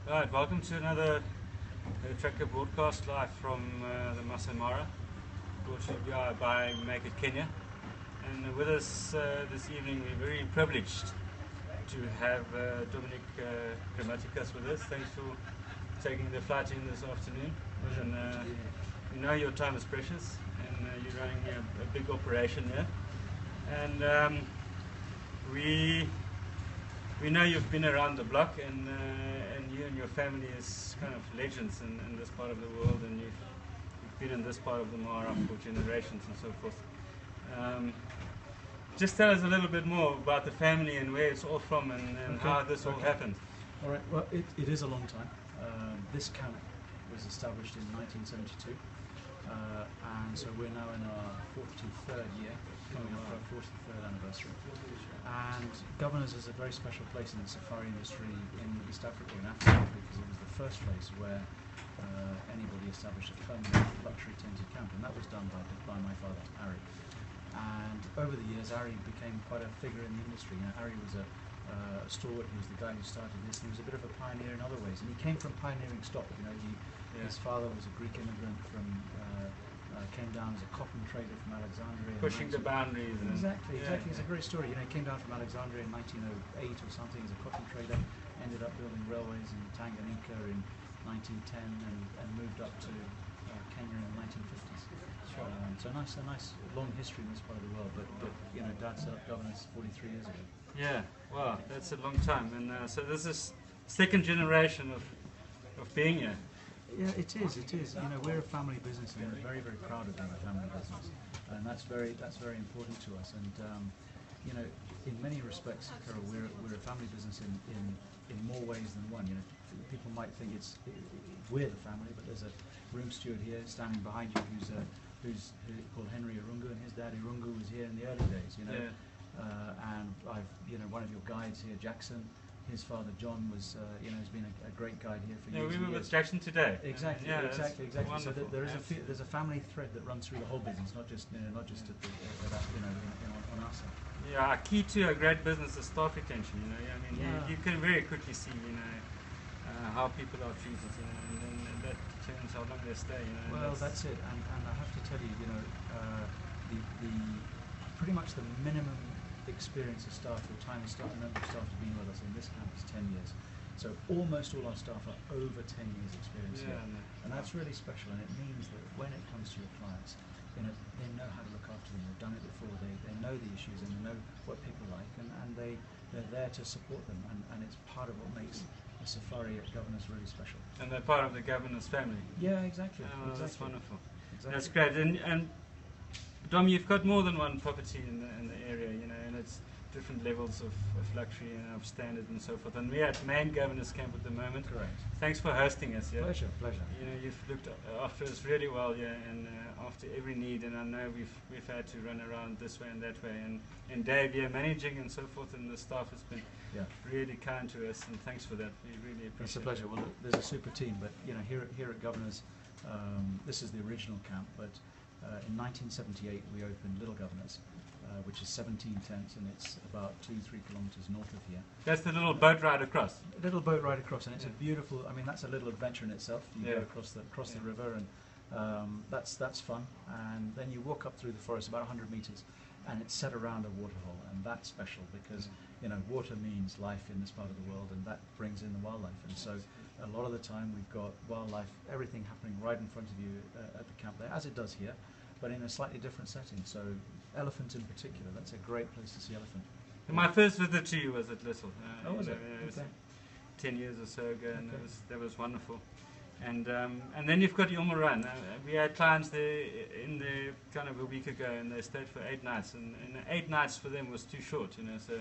Right, welcome to another HerdTracker broadcast live from the Masai Mara, brought to you by Kenya. And with us this evening, we're very privileged to have Dominic Grammatics with us. Thanks for taking the flight in this afternoon. And we know your time is precious, and you're running a big operation here. And we know you've been around the block, and you and your family is kind of legends in this part of the world, and you've been in this part of the Mara for generations and so forth. Just tell us a little bit more about the family and where it's all from, and how this all happened. All right. Well, it is a long time. This camp was established in 1972, and so we're now in our 43rd year, coming up for our 43rd anniversary. And Governors is a very special place in the safari industry in East Africa, in Africa, because it was the first place where anybody established a permanent luxury tented camp, and that was done by my father, Ari. And over the years, Ari became quite a figure in the industry. You know, Ari was a stalwart. He was the guy who started this. He was a bit of a pioneer in other ways, and he came from pioneering stock. You know, his father was a Greek immigrant from came down as a cotton trader from Alexandria. Pushing the boundaries. Exactly. It's a great story. You know, he came down from Alexandria in 1908 or something as a cotton trader, ended up building railways in Tanganyika in 1910, and moved up to Kenya in the 1950s. So a nice long history in this part of the world. But you know, Dad set up Governors 43 years ago. Yeah, wow, that's a long time. And so this is second generation of being here. Yeah, it is. You know, we're a family business, and we're very, very proud of being a family business, and that's very important to us. And you know, in many respects, Carel, we're a family business in more ways than one. You know, people might think we're the family, but there's a room steward here standing behind you who's called Henry Irungu, and his dad Irungu was here in the early days. You know, and one of your guides here, Jackson. His father John was, has been a great guide here for years. Yeah, we were with Jackson today. Exactly. So there's a family thread that runs through the whole business, not just on our side. Yeah, key to a great business is staff retention. You know, I mean, you can very quickly see, how people are treated, and that determines how long they stay. You know, well, that's it. And I have to tell you, the pretty much the minimum experience of staff, or time of staff, the number of staff who've been with us in this camp is 10 years. So almost all our staff are over 10 years experience here. And that's really special, and it means that when it comes to your clients, they know how to look after them. They've done it before. They know the issues, and they know what people like, and they're there to support them, and it's part of what makes the safari at Governors really special. And they're part of the Governors family. Yeah, exactly. That's wonderful. Exactly. That's great. And Dom, you've got more than one property in the area, and it's different levels of luxury and of standard and so forth. And we're at main Governors Camp at the moment. Correct. Thanks for hosting us. Yeah. Pleasure. You know, you've looked after us really well, and after every need. And I know we've had to run around this way and that way. And Dave, managing and so forth, and the staff has been really kind to us. And thanks for that. We really appreciate it. It's a pleasure. Well, there's a super team, but here at Governors, this is the original camp, but. In 1978 we opened Little Governors, which is 17 tents, and it's about 2-3 kilometers north of here. That's the little boat ride across. A little boat ride across, and it's a beautiful. I mean, that's a little adventure in itself. You go across the river, and that's fun. And then you walk up through the forest about 100 meters, and it's set around a waterhole, and that's special because water means life in this part of the world, and that brings in the wildlife. And so a lot of the time we've got wildlife, everything happening right in front of you at the camp there, as it does here, but in a slightly different setting. So elephant in particular, that's a great place to see elephant. And my first visit to you was at Little. Was it? It was 10 years or so ago, and that was wonderful. And then you've got Ilmaran. We had clients there in the kind of a week ago, and they stayed for 8 nights, and 8 nights for them was too short, So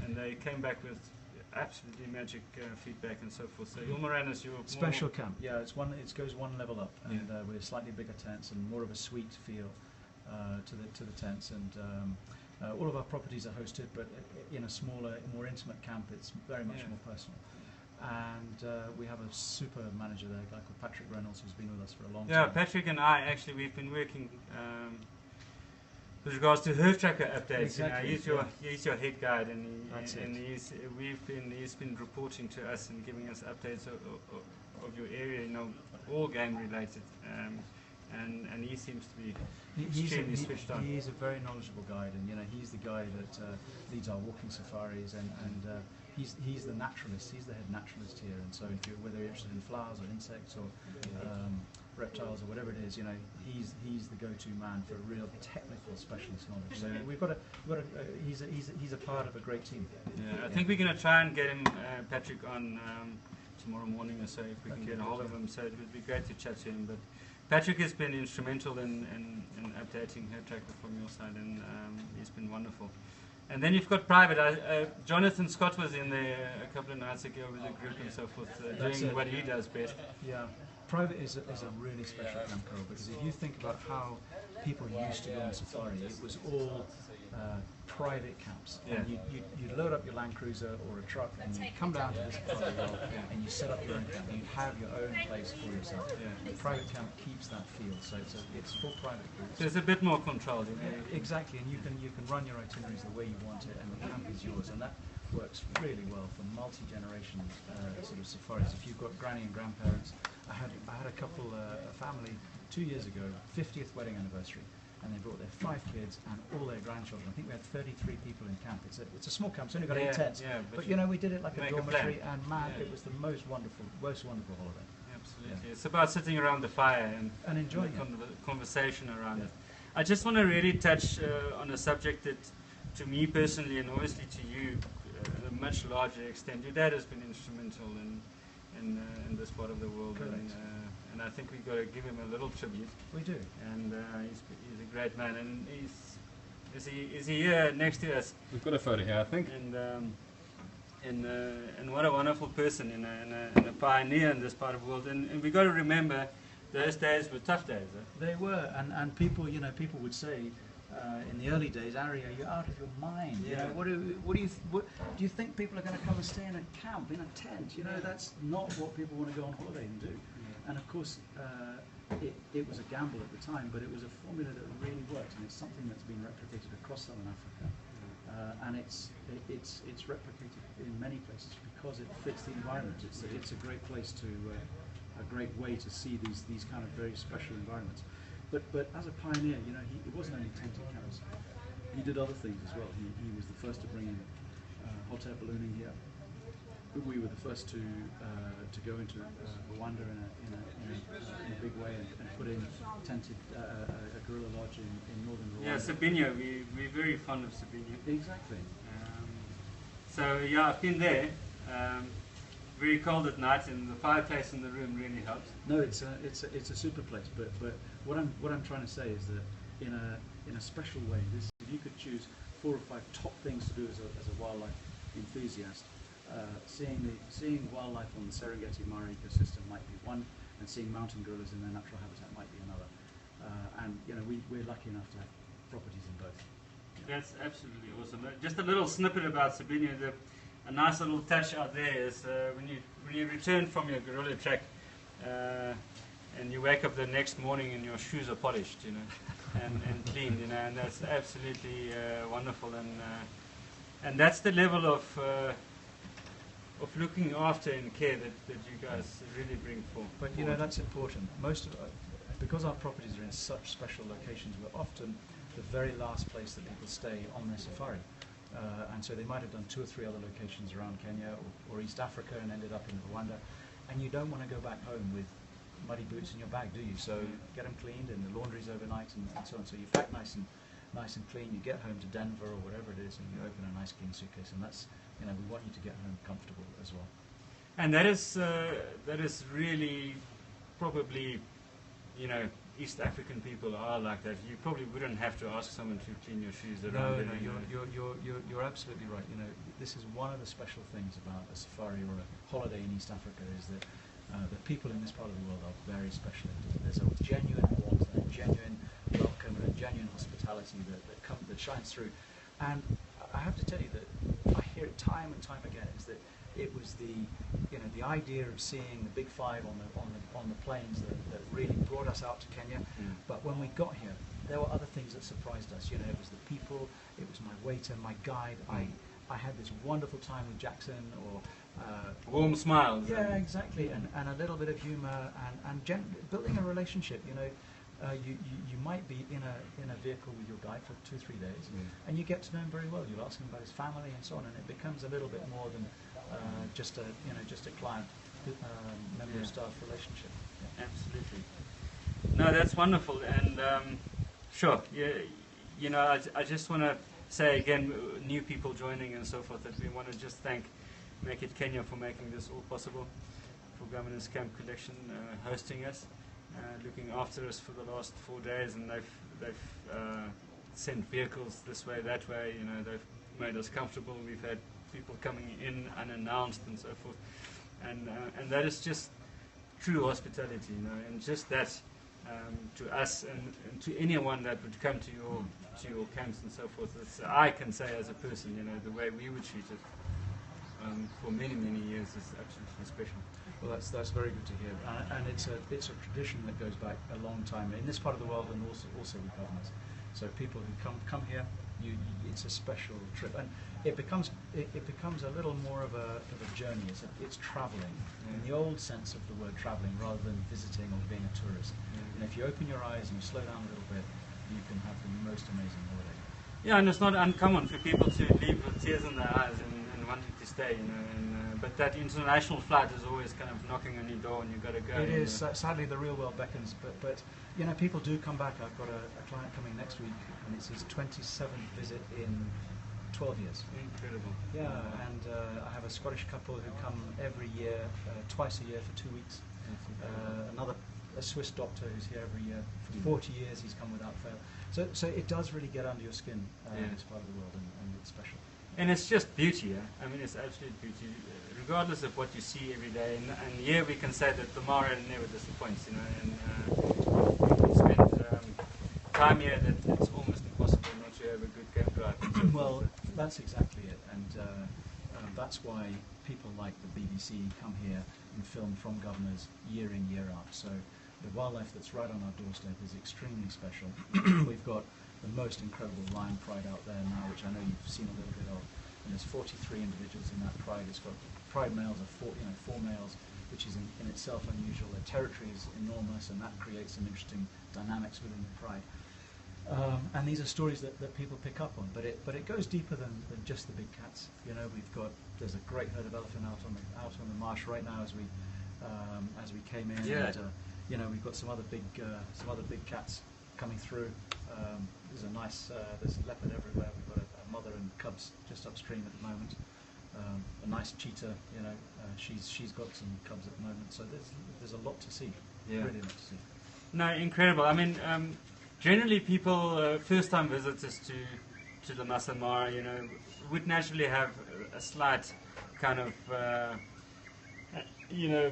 and they came back with absolutely magic feedback and so forth. So Ilmaran is your special camp. Yeah, it goes one level up, and with slightly bigger tents and more of a suite feel to the tents. And all of our properties are hosted, but in a smaller, more intimate camp, it's very much more personal. And we have a super manager there, a guy called Patrick Reynolds, who's been with us for a long time. Yeah, Patrick and I, actually, we've been working with regards to HerdTracker updates. Exactly, He's your head guide, and he's been reporting to us and giving us updates of your area, all game related. And he seems to be extremely switched on. He's a very knowledgeable guide, and he's the guy that leads our walking safaris, and he's the naturalist. He's the head naturalist here, and so whether you're interested in flowers or insects or reptiles or whatever it is, he's the go-to man for real technical specialist knowledge. So he's a part of a great team. Yeah, I think we're going to try and get him, Patrick, on tomorrow morning or so, if we can get a hold of him. So it would be great to chat to him. But Patrick has been instrumental in updating HerdTracker from your side, and he's been wonderful. And then you've got private. Jonathan Scott was in there a couple of nights ago with a group and so forth, doing what he does best. Yeah, private is a really special camp, Carel, because if you think about how people used to go on safari, it was all private camps. Yeah. And you'd load up your Land Cruiser or a truck, and you'd come down to this safari world, and you set up your own camp, and you have your own place for yourself. Yeah. The private camp keeps that feel, so it's for private groups. So it's a bit more controlled. Exactly, and you can run your itineraries the way you want it, and the camp is yours, and that works really well for multi-generation sort of safaris. If you've got granny and grandparents, I had a couple, a family 2 years ago, 50th wedding anniversary, and they brought their 5 kids and all their grandchildren. I think we had 33 people in camp. It's a small camp. It's only got 8 tents, but we did it like a dormitory, and man, it was the most wonderful holiday. Absolutely, yeah. It's about sitting around the fire and enjoying the conversation around it. I just want to really touch on a subject that, to me personally, and obviously to you, a much larger extent, your dad has been instrumental in this part of the world, and I think we've got to give him a little tribute. We do. And he's a great man, and is he here next to us? We've got a photo here, I think. And what a wonderful person, and a pioneer in this part of the world. And we've got to remember, those days were tough days. They were, and people would say, in the early days, Ari, are you out of your mind? Yeah. What do you think people are going to come and stay in a camp, in a tent? That's not what people want to go on holiday and do. Yeah. And of course, it was a gamble at the time, but it was a formula that really worked, and it's something that's been replicated across Southern Africa, and it's replicated in many places because it fits the environment. It's a great place a great way to see these kind of very special environments. But as a pioneer, he wasn't only tenting camps. He did other things as well. He was the first to bring in hot air ballooning here. We were the first to go into Rwanda in a big way and put in tented a guerrilla lodge in northern Rwanda. Yeah, Sabinho. We're very fond of Sabinho. Exactly. So yeah, I've been there. Very cold at night, and the fireplace in the room really helps. No, it's a super place. But what I'm trying to say is that in a special way, if you could choose 4 or 5 top things to do as a wildlife enthusiast, seeing wildlife on the Serengeti Mara ecosystem might be one, and seeing mountain gorillas in their natural habitat might be another. And we're lucky enough to have properties in both. Yeah. That's absolutely awesome. Just a little snippet about Sabinho. A nice little touch out there is when you return from your gorilla track and you wake up the next morning and your shoes are polished, and cleaned, and that's absolutely wonderful, and that's the level of looking after and care that you guys really bring forward. But that's important. Because our properties are in such special locations, we're often the very last place that people stay on their safari. And so they might have done 2 or 3 other locations around Kenya or East Africa and ended up in Rwanda. And you don't want to go back home with muddy boots in your bag, do you? So get them cleaned, and the laundry's overnight, and so on. So you pack nice and clean. You get home to Denver or whatever it is, and you open a nice clean suitcase. And that's, we want you to get home comfortable as well. And that is really probably, East African people are like that. You probably wouldn't have to ask someone to clean your shoes around. No, you're absolutely right. This is one of the special things about a safari or a holiday in East Africa is that the people in this part of the world are very special. There's a genuine warmth and a genuine welcome and a genuine hospitality that shines through. And I have to tell you that I hear it time and time again is that it was the idea of seeing the Big Five on the plains that really brought us out to Kenya. But when we got here, there were other things that surprised us. You know, it was the people, it was my waiter, my guide. I had this wonderful time with Jackson, or warm smiles. yeah, exactly, and a little bit of humour, and building a relationship. You know, you might be in a vehicle with your guide for 2-3 days, and you get to know him very well. You'll ask him about his family and so on, and it becomes a little bit more than just a client member of staff relationship. Yeah. Absolutely. No, that's wonderful, and sure. You know, I just want to say again, new people joining and so forth, that we want to just thank Make It Kenya for making this all possible, for Governors Camp Collection hosting us, looking after us for the last 4 days, and they've sent vehicles this way, that way. You know, they've made us comfortable. We've had people coming in unannounced and so forth, and that is just true hospitality, you know, and just that to us and to anyone that would come to your camps and so forth. I can say as a person, you know, the way we were treated for many years is absolutely special. Well, that's very good to hear, and it's a tradition that goes back a long time in this part of the world, and also with governors. So people who come here, it's a special trip, and it becomes a little more of a journey. It's travelling in the old sense of the word travelling, rather than visiting or being a tourist. And if you open your eyes and you slow down a little bit, you can have the most amazing holiday. Yeah, and it's not uncommon for people to leave with tears in their eyes and wanting to stay, you know. But that international flight is always kind of knocking on your door, and you've got to go. It is. Sadly, the real world beckons, but you know, people do come back. I've got a client coming next week, and it's his 27th visit in 12 years. Incredible. Yeah, and I have a Scottish couple who come every year, twice a year for 2 weeks. A Swiss doctor who's here every year. For 40 years he's come without fail. So it does really get under your skin in this part of the world, and it's special. And it's just beauty, I mean, it's absolute beauty, regardless of what you see every day. And here we can say that the Mara never disappoints, you know, and we spend time here that it's almost impossible not to have a good camp drive. Well, that's exactly it, and that's why people like the BBC come here and film from governors year in, year out. So the wildlife that's right on our doorstep is extremely special. We've got the most incredible lion pride out there now, which I know you've seen a little bit of. And there's 43 individuals in that pride. It's got pride males of four males, which is in itself unusual. Their territory is enormous, and that creates some interesting dynamics within the pride. And these are stories that people pick up on, but it goes deeper than just the big cats. You know, there's a great herd of elephant out on the marsh right now as we came in. Yeah. And, you know, we've got some other big cats coming through. There's leopard everywhere. We've got a mother and cubs just upstream at the moment. A nice cheetah, you know, she's got some cubs at the moment. So there's a lot to see. Yeah. Really a lot to see. No, incredible. I mean, generally people, first-time visitors to the Masai Mara, you know, would naturally have a slight kind of, you know,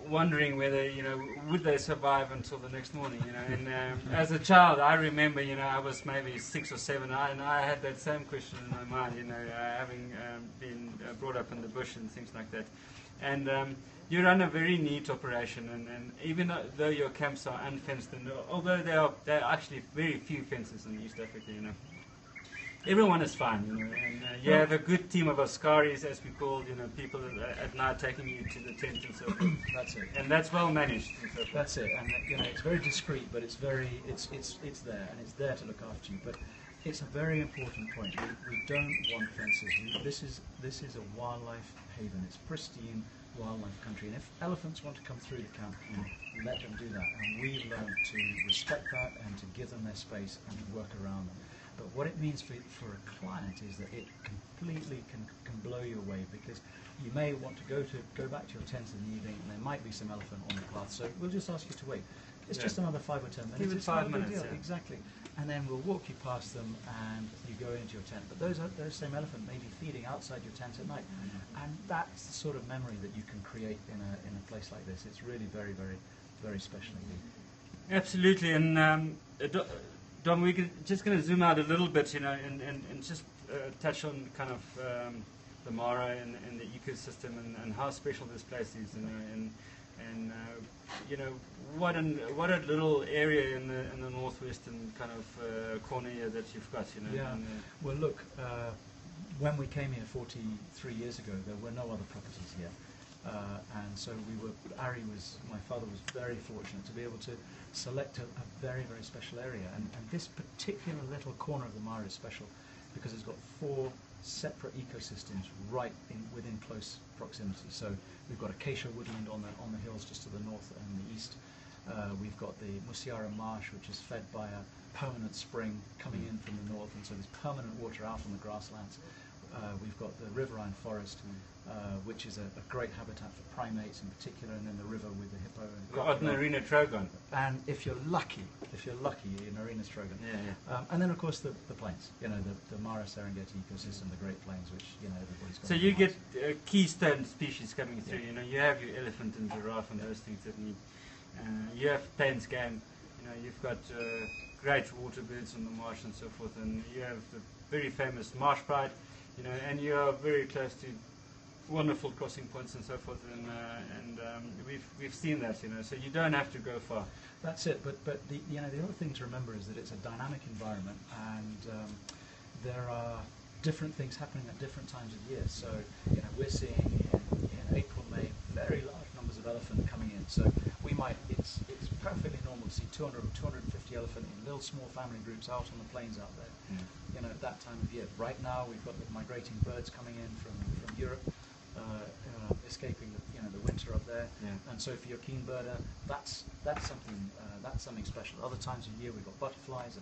wondering whether, you know, would they survive until the next morning, you know. And as a child, I remember, you know, I was maybe 6 or 7, and I had that same question in my mind, you know, having been brought up in the bush and things like that. And you run a very neat operation, and even though your camps are unfenced, and although there are actually very few fences in East Africa, you know, everyone is fine, you know, and you have a good team of Askaris, as we called, you know, people at night taking you to the tent and so forth. That's it. And that's well managed. And so forth. That's it, and you know, it's very discreet, but it's there, and it's there to look after you. But it's a very important point. We don't want fences. This is a wildlife haven. It's pristine wildlife country, and if elephants want to come through the camp, let them do that. And we've learned to respect that and to give them their space and to work around them. But what it means for a client is that it completely can blow you away, because you may want to go back to your tent in the evening, and there might be some elephant on the path. So we'll just ask you to wait. It's just another 5 or 10 minutes. Give it 5 minutes. Yeah. Exactly. And then we'll walk you past them, and you go into your tent. But those same elephant may be feeding outside your tent at night, and that's the sort of memory that you can create in a place like this. It's really very, very, very special indeed. Absolutely, and Dom, we're just going to zoom out a little bit, you know, and just touch on kind of the Mara and the ecosystem and how special this place is, you know. And And you know, what a little area in the northwestern kind of corner here that you've got. You know. Yeah. And, well, look, when we came here 43 years ago, there were no other properties here. And so my father was very fortunate to be able to select a very, very special area. And this particular little corner of the Mara is special because it's got 4 separate ecosystems within close proximity. So we've got acacia woodland on the hills just to the north and the east. We've got the Masai marsh, which is fed by a permanent spring coming in from the north, and so there's permanent water out on the grasslands. We've got the riverine forest, which is a great habitat for primates in particular, and then the river with the hippo and crocodile. And if you're lucky, in Narina Strogan. Yeah. And then of course the plains, you know, the Mara Serengeti ecosystem, the Great Plains, which, you know, everybody's got. So you get keystone species coming through. You know, you have your elephant and giraffe and those things that need. You have plains game. You know, you've got great water birds on the marsh and so forth, and you have the very famous marsh pride. You know, and you are very close to wonderful crossing points and so forth, and we've seen that. You know, so you don't have to go far. That's it. But the other thing to remember is that it's a dynamic environment, and there are different things happening at different times of year. So, you know, we're seeing in April, May, very large numbers of elephant coming in. So it's perfectly normal to see 200 or 250 elephant in little small family groups out on the plains out there. You know, at that time of year. Right now, we've got the migrating birds coming in from Europe, escaping the winter up there. Yeah. And so, for your keen birder, that's something special. Other times of year, we've got butterflies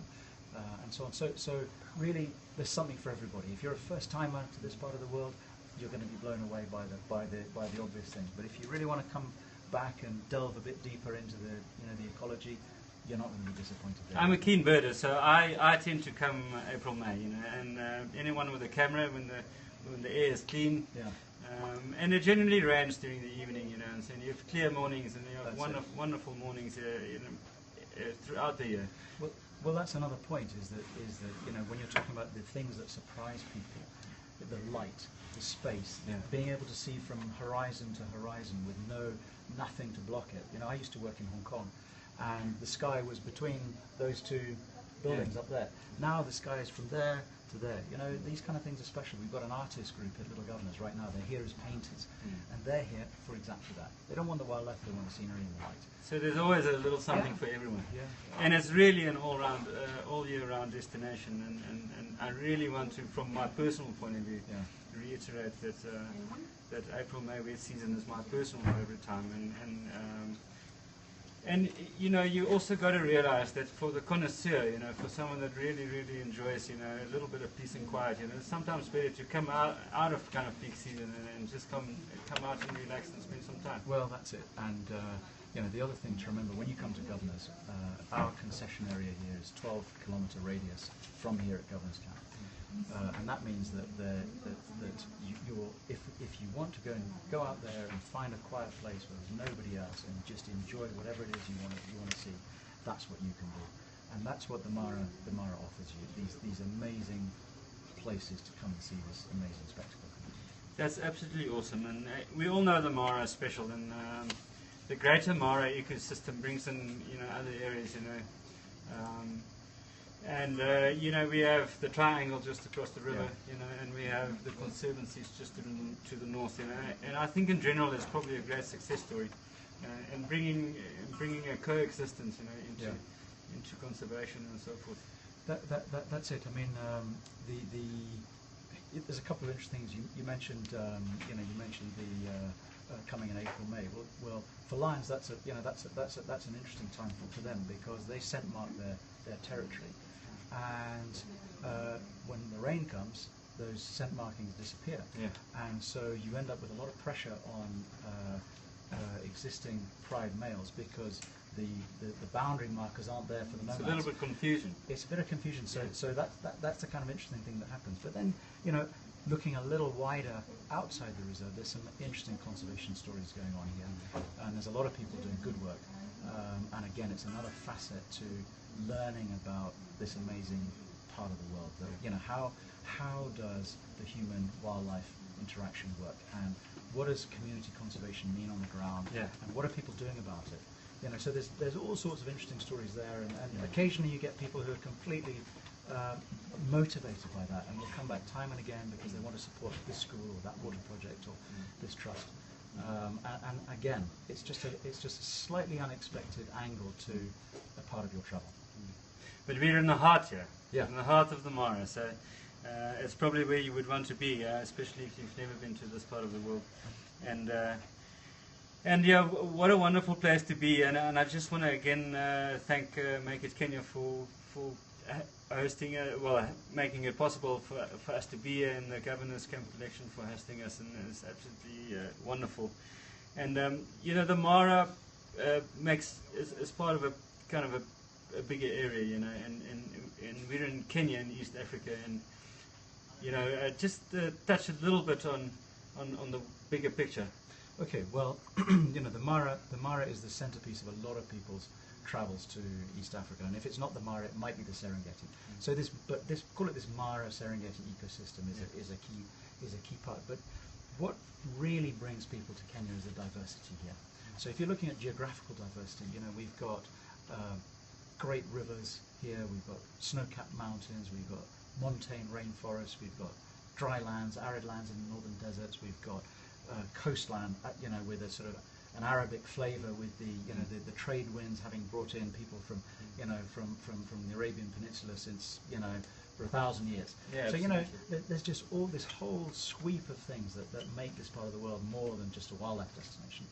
and so on. So really, there's something for everybody. If you're a first timer to this part of the world, you're going to be blown away by the obvious things. But if you really want to come back and delve a bit deeper into the ecology, you're not going to be disappointed there. I'm a keen birder, so I tend to come April, May, you know, and anyone with a camera when the air is clean, yeah. And it generally rains during the evening, you know, and so you have clear mornings and you have wonderful mornings throughout the year. Well, that's another point. Is that you know, when you're talking about the things that surprise people, the light, the space, yeah. being able to see from horizon to horizon with nothing to block it. You know, I used to work in Hong Kong, and the sky was between those 2 buildings up there. Now the sky is from there to there. You know, these kind of things are special. We've got an artist group at Little Governors right now. They're here as painters, and they're here for exactly that. They don't want the wildlife, they want the scenery and the light. So there's always a little something for everyone. Yeah. And it's really an all year round destination, and I really want to, from my personal point of view, reiterate that April, May, wet season is my personal favorite time, and you know, you also got to realize that for the connoisseur, you know, for someone that really enjoys, you know, a little bit of peace and quiet, you know, it's sometimes better to come out of kind of peak season and just come out and relax and spend some time. Well, that's it. And you know, the other thing to remember when you come to Governors, our concession area here is 12-kilometre radius from here at Governors Camp. And that means that if you want to go out there and find a quiet place where there's nobody else and just enjoy whatever it is you want to see, that's what you can do. And that's what the Mara offers you, these amazing places to come and see this amazing spectacle. That's absolutely awesome, and we all know the Mara is special, and the greater Mara ecosystem brings in, you know, other areas, you know. You know, we have the triangle just across the river, you know, and we have the conservancies just to the north, you know. And I think in general it's probably a great success story, and bringing a coexistence, you know, into conservation and so forth. That's it. I mean, there's a couple of interesting things you mentioned. You mentioned the coming in April, May. Well, for lions, that's an interesting time for them because they scent mark their territory. And when the rain comes, those scent markings disappear. Yeah. And so you end up with a lot of pressure on existing pride males because the boundary markers aren't there for the nomads. It's a little bit confusion. It's a bit of confusion. So that's the kind of interesting thing that happens. But then, you know, looking a little wider outside the reserve, there's some interesting conservation stories going on here. And there's a lot of people doing good work. And again, it's another facet to learning about this amazing part of the world. That, you know, how does the human-wildlife interaction work, and what does community conservation mean on the ground, Yeah. and what are people doing about it? You know, so there's all sorts of interesting stories there, and occasionally you get people who are completely motivated by that, and will come back time and again because they want to support this school or that water project or this trust. And again, it's just a slightly unexpected angle to a part of your travel. But we're in the heart here, Yeah. in the heart of the Mara, so it's probably where you would want to be, especially if you've never been to this part of the world. And yeah, what a wonderful place to be, and I just want to again thank Make It Kenya for hosting, making it possible for us to be here, in the Governor's Camp Collection for hosting us, and it's absolutely wonderful. And you know, the Mara is part of a kind of a bigger area, you know, and we're in Kenya in East Africa, and you know, just touch a little bit on the bigger picture. Okay, well, you know, the Mara is the centerpiece of a lot of people's travels to East Africa, and if it's not the Mara, it might be the Serengeti. So call it this Mara Serengeti ecosystem is a key part. But what really brings people to Kenya is the diversity here. So if you're looking at geographical diversity, you know, we've got great rivers here, we've got snow-capped mountains, we've got montane rainforests, we've got dry lands, arid lands in the northern deserts, we've got coastland, you know, with a sort of an Arabic flavour, with the, you know, the trade winds having brought in people from, you know, from the Arabian Peninsula since, you know, for 1,000 years. Yeah, so, you know, there's just all this whole sweep of things that make this part of the world more than just a wildlife destination.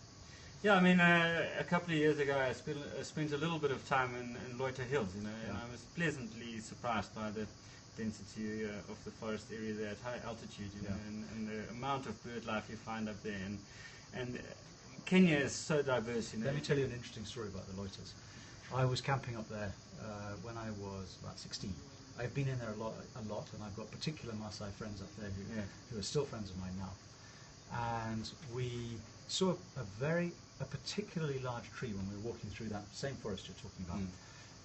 Yeah, I mean, a couple of years ago I spent a little bit of time in Loiter Hills, you know, and I was pleasantly surprised by the density of the forest area there at high altitude, you know, and the amount of bird life you find up there, and Kenya is so diverse, you know. Let me tell you an interesting story about the Loiters. I was camping up there when I was about 16. I've been in there a lot, and I've got particular Masai friends up there who are still friends of mine now. And we saw a particularly large tree when we were walking through that same forest you're talking about.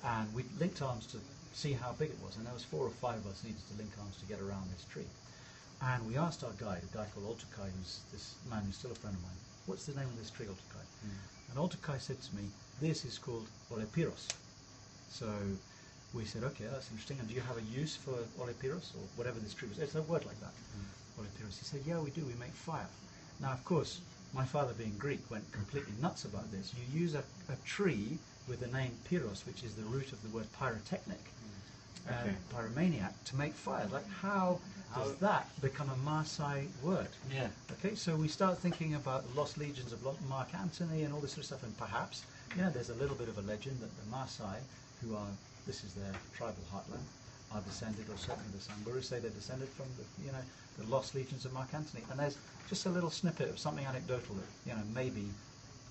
And we linked arms to see how big it was, and there was 4 or 5 of us needed to link arms to get around this tree. And we asked our guide, a guy called Oltukai, who's this man who's still a friend of mine, what's the name of this tree, Oltukai? And Oltukai said to me, this is called Olepiros. So we said, okay, that's interesting, and do you have a use for Olepiros, or whatever this tree was? It's a word like that, Olepiros. He said, yeah, we do, we make fire. Now, of course, my father being Greek went completely nuts about this. You use a tree with the name Pyros, which is the root of the word pyrotechnic, pyromaniac, to make fire. Like, how does that become a Maasai word? Yeah. Okay, so we start thinking about the lost legions of Mark Antony and all this sort of stuff, and perhaps, you know, there's a little bit of a legend that the Maasai, who are, this is their tribal heartland, are descended, or certainly the Samburu say they're descended from the, you know, the lost legions of Mark Antony. And there's just a little snippet of something anecdotal that, you know, maybe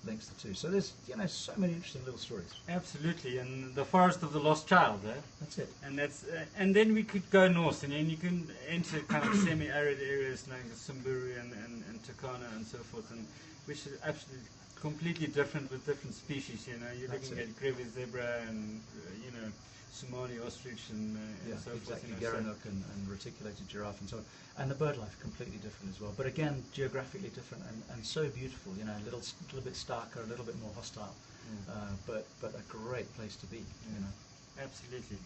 links the two. So there's, you know, so many interesting little stories. Absolutely, and the forest of the lost child, eh? That's it. And that's and then we could go north, and then you can enter kind of semi-arid areas like Samburu and Turkana and so forth, and which is absolutely completely different with different species. You know, you're looking at Grevy's zebra and you know, Somali ostrich and so forth. Exactly, Gerenuk and reticulated giraffe and so on. And the bird life completely different as well. But again, geographically different and so beautiful. You know, a little bit starker, a little bit more hostile, but a great place to be. You know, absolutely.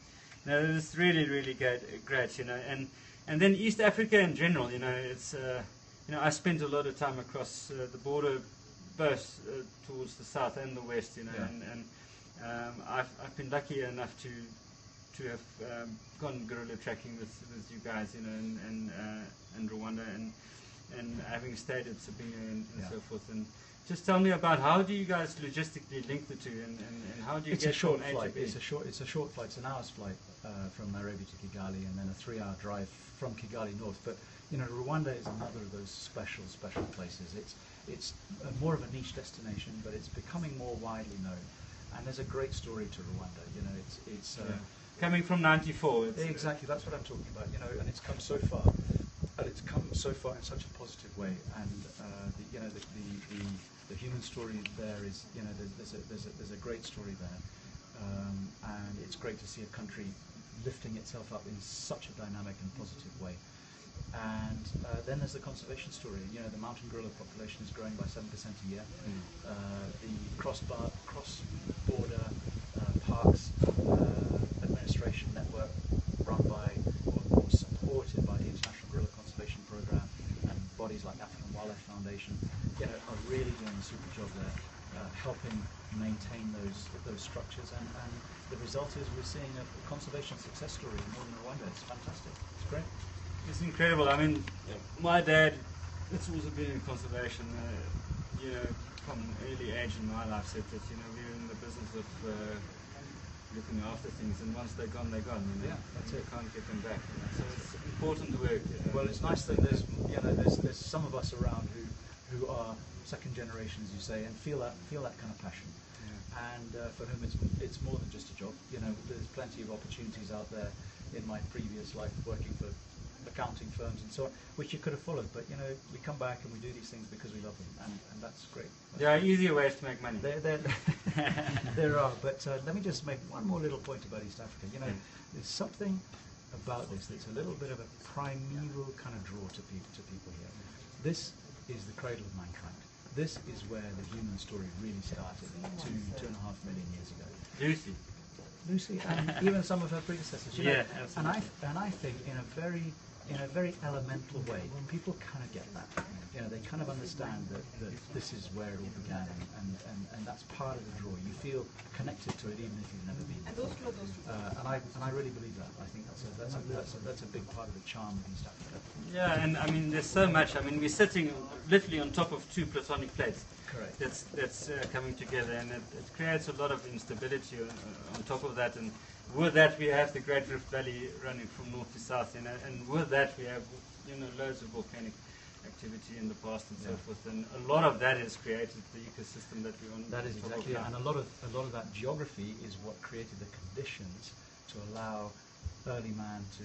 No, it's really great. You know, and then East Africa in general. You know, it's you know, I spent a lot of time across the border, both towards the south and the west. You know, and I've been lucky enough to have gone guerrilla tracking with you guys, you know, and Rwanda, and having stayed at Sabina and so forth. And just tell me about how do you guys logistically link the two, and how do you get a short from flight. A to B? It's a short flight. It's an hour's flight from Nairobi to Kigali, and then a 3-hour drive from Kigali north. But you know, Rwanda is another of those special places. It's more of a niche destination, but it's becoming more widely known. And there's a great story to Rwanda. You know, it's coming from '94. Exactly, that's what I'm talking about. You know, and it's come so far, in such a positive way. And you know, the human story there is, you know, there's a great story there, and it's great to see a country lifting itself up in such a dynamic and positive way. And then there's the conservation story. You know, the mountain gorilla population is growing by 7% a year. The cross-border parks administration network run by or supported by the International Gorilla Conservation Program and bodies like African Wildlife Foundation, you know, are really doing a super job there, helping maintain those structures. And the result is we're seeing a conservation success story in northern Rwanda. It's fantastic. It's great. It's incredible. I mean, my dad, it's also been in conservation, you know, from an early age in my life said that, you know, we're in the business of looking after things, and once they're gone, they're gone. You know? Yeah, that's it. You can't get them back. You know? So it's important work. Well, it's nice that there's some of us around who are second generation, as you say, and feel that kind of passion. Yeah. And for whom it's more than just a job. You know, there's plenty of opportunities out there in my previous life working for accounting firms and so on, which you could have followed, but you know, we come back and we do these things because we love them, and that's great. There are easier ways to make money. There are, but let me just make one more little point about East Africa. You know, there's something about this that's a little bit of a primeval kind of draw to people here. This is the cradle of mankind. This is where the human story really started 2.5 million years ago. Lucy, and even some of her predecessors. You know, and I think in a very elemental way, people kind of get that. You know, they kind of understand that this is where it all began, and that's part of the draw. You feel connected to it even if you've never been. And I really believe that. I think that's a big part of the charm of East Africa. Yeah, and I mean, there's so much. I mean, we're sitting literally on top of two platonic plates. Correct. That's coming together, and it creates a lot of instability on top of that. And with that, we have the Great Rift Valley running from north to south, you know, and with that, we have, you know, loads of volcanic activity in the past and so forth. And a lot of that has created the ecosystem that we're on. That is exactly it. And a lot of that geography is what created the conditions to allow early man to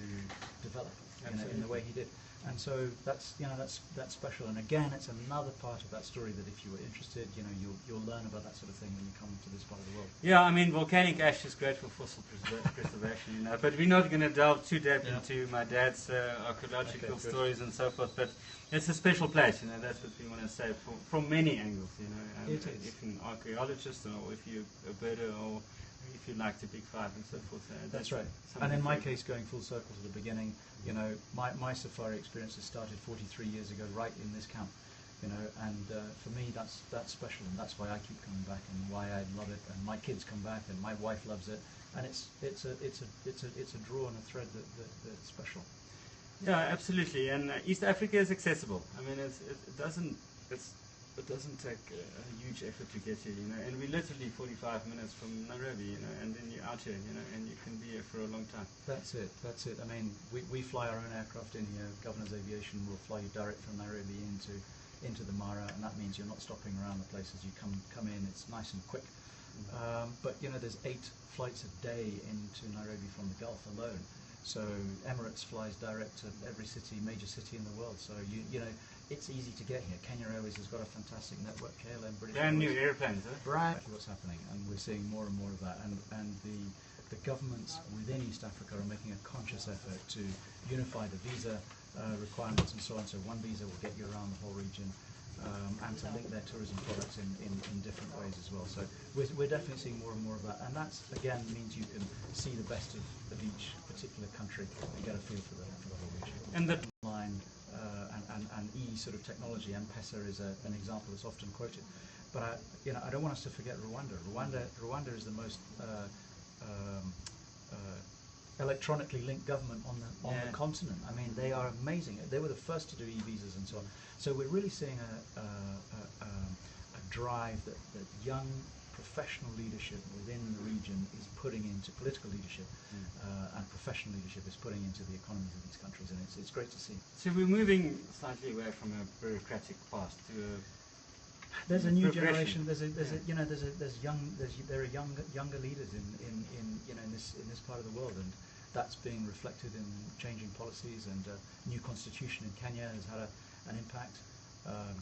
develop in the way he did. And so that's special. And again, it's another part of that story that if you were interested, you know, you'll learn about that sort of thing when you come to this part of the world. Yeah, I mean, volcanic ash is great for fossil preservation, you know. But we're not going to delve too deep into my dad's archaeological stories and so forth. But it's a special place, you know. That's what we want to say from many angles, you know. It is. If you're an archaeologist, or if you're a birder, or if you like the Big Five and so forth. That's right. And in my case, going full circle to the beginning, you know, my safari experiences started 43 years ago, right in this camp, you know, and for me that's special, and that's why I keep coming back, and why I love it, and my kids come back, and my wife loves it, and it's a draw and a thread that's special. Yeah, absolutely. And East Africa is accessible. I mean, it doesn't take a huge effort to get here, you know, and we're literally 45 minutes from Nairobi, you know, and then you're out here, you know, and you can be here for a long time. That's it. I mean, we fly our own aircraft in here. Governor's Aviation will fly you direct from Nairobi into the Mara, and that means you're not stopping around the places. You come in, it's nice and quick. But, you know, there's 8 flights a day into Nairobi from the Gulf alone. So Emirates flies direct to every major city in the world. So, you know, it's easy to get here. Kenya Airways has got a fantastic network. KLM, British Brand Airways. new airplanes, huh? Right. What's happening, and we're seeing more and more of that. And the governments within East Africa are making a conscious effort to unify the visa requirements and so on. So one visa will get you around the whole region, and to link their tourism products in different ways as well. So we're definitely seeing more and more of that. And that's, again, means you can see the best of each particular country and get a feel for the whole region. And the line and sort of technology, M-Pesa is an example that's often quoted. But I don't want us to forget Rwanda. Rwanda is the most electronically linked government on the continent. I mean, they are amazing. They were the first to do e-visas and so on. So we're really seeing a drive that young professional leadership within the region is putting into political leadership, and professional leadership is putting into the economies of these countries, and it's great to see. So we're moving slightly away from a bureaucratic past to a there's a new generation. There are younger leaders in this part of the world, and that's being reflected in changing policies. And new constitution in Kenya has had an impact,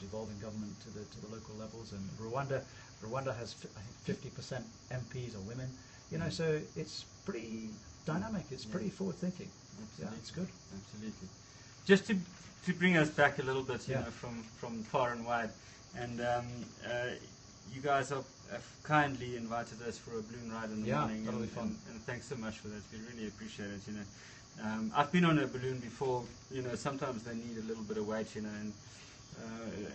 devolving government to the local levels. And Rwanda has I think 50% MPs are women. You know, so it's pretty dynamic. It's pretty forward thinking. Absolutely. Yeah, it's good. Absolutely. just to bring us back a little bit, you Yeah. know, from far and wide, and you guys have kindly invited us for a balloon ride in the morning, that'll be and, fun. and thanks so much for that. We really appreciate it. You know, I've been on a balloon before. You know, sometimes they need a little bit of weight, you know, and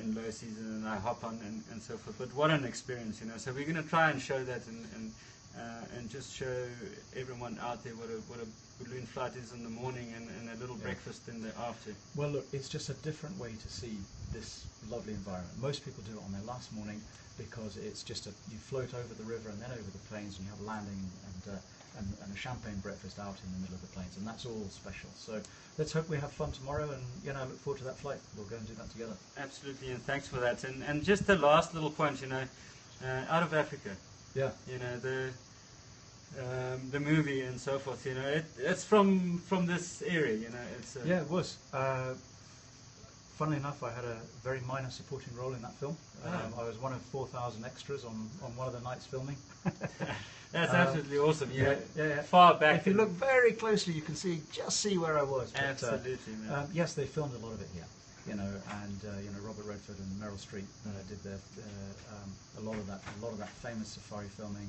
in low season, and I hop on and so forth. But what an experience, you know. So we're going to try and show that and just show everyone out there what a balloon flight is in the morning and a little breakfast in the after. Well, look, it's just a different way to see this lovely environment. Most people do it on their last morning because it's just you float over the river and then over the plains, and you have landing and a champagne breakfast out in the middle of the plains, and that's all special. So let's hope we have fun tomorrow, and you know, I look forward to that flight. We'll go and do that together. Absolutely, and thanks for that. And just the last little point, you know, out of Africa, Yeah. you know, the movie and so forth, you know, it's from this area, you know. It's Yeah, it was. Funnily enough, I had a very minor supporting role in that film. I was one of 4,000 extras on one of the nights filming. That's absolutely awesome. You know, yeah. far back. If you look very closely, you can see where I was. But, absolutely, man. yes, they filmed a lot of it here. You know, and you know, Robert Redford and Meryl Streep did a lot of that famous safari filming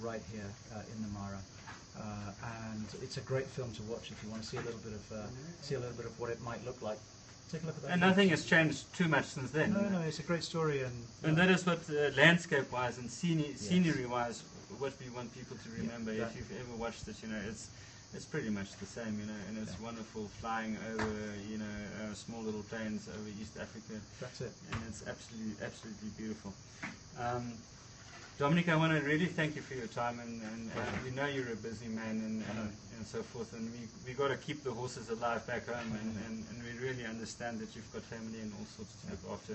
right here in the Mara. And it's a great film to watch if you want to see a little bit of what it might look like. Take a look at that. And nothing has changed too much since then. No, it's a great story, and that is what landscape-wise and scenery-wise, what we want people to remember. If you've ever watched it, you know, it's pretty much the same, you know, and it's wonderful flying over, you know, small little plains over East Africa. That's it. And it's absolutely beautiful. Dominic, I want to really thank you for your time, and we know you're a busy man and so forth, and we got to keep the horses alive back home, and we really understand that you've got family and all sorts to look after,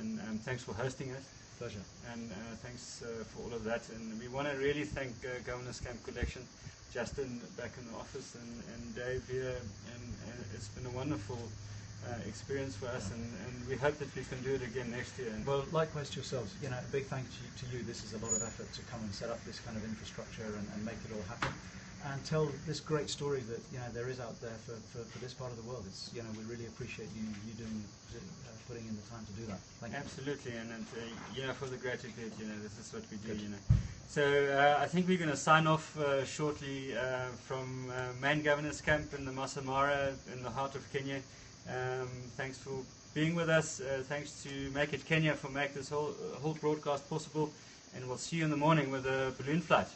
and thanks for hosting us. Pleasure. And thanks for all of that, and we want to really thank Governor's Camp Collection, Justin back in the office, and Dave here, and it's been a wonderful experience for us, and we hope that we can do it again next year. Well, likewise to yourselves. You know, a big thank you to you. This is a lot of effort to come and set up this kind of infrastructure and make it all happen, and tell this great story that, you know, there is out there for this part of the world. It's, you know, we really appreciate you doing putting in the time to do that. Thank you. Absolutely, and you know, for the greater good, you know, this is what we do. Good. You know. So I think we're going to sign off shortly from Main Governor's Camp in the Masai Mara in the heart of Kenya. Thanks for being with us. Thanks to Make It Kenya for making this whole broadcast possible. And we'll see you in the morning with a balloon flight.